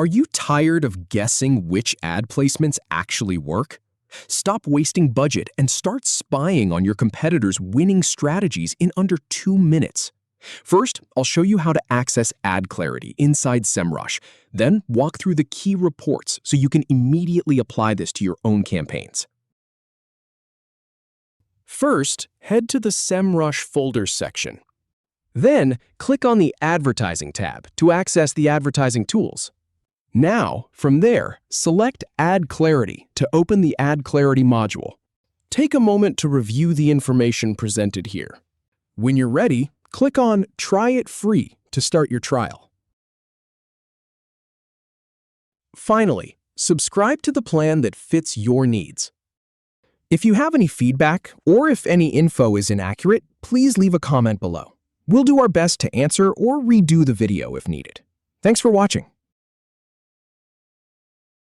Are you tired of guessing which ad placements actually work? Stop wasting budget and start spying on your competitors' winning strategies in under 2 minutes. First, I'll show you how to access AdClarity inside Semrush, then walk through the key reports so you can immediately apply this to your own campaigns. First, head to the Semrush Folders section. Then, click on the Advertising tab to access the advertising tools. Now, from there, select AdClarity to open the AdClarity module. Take a moment to review the information presented here. When you're ready, click on Try It Free to start your trial. Finally, subscribe to the plan that fits your needs. If you have any feedback or if any info is inaccurate, please leave a comment below. We'll do our best to answer or redo the video if needed. Thanks for watching.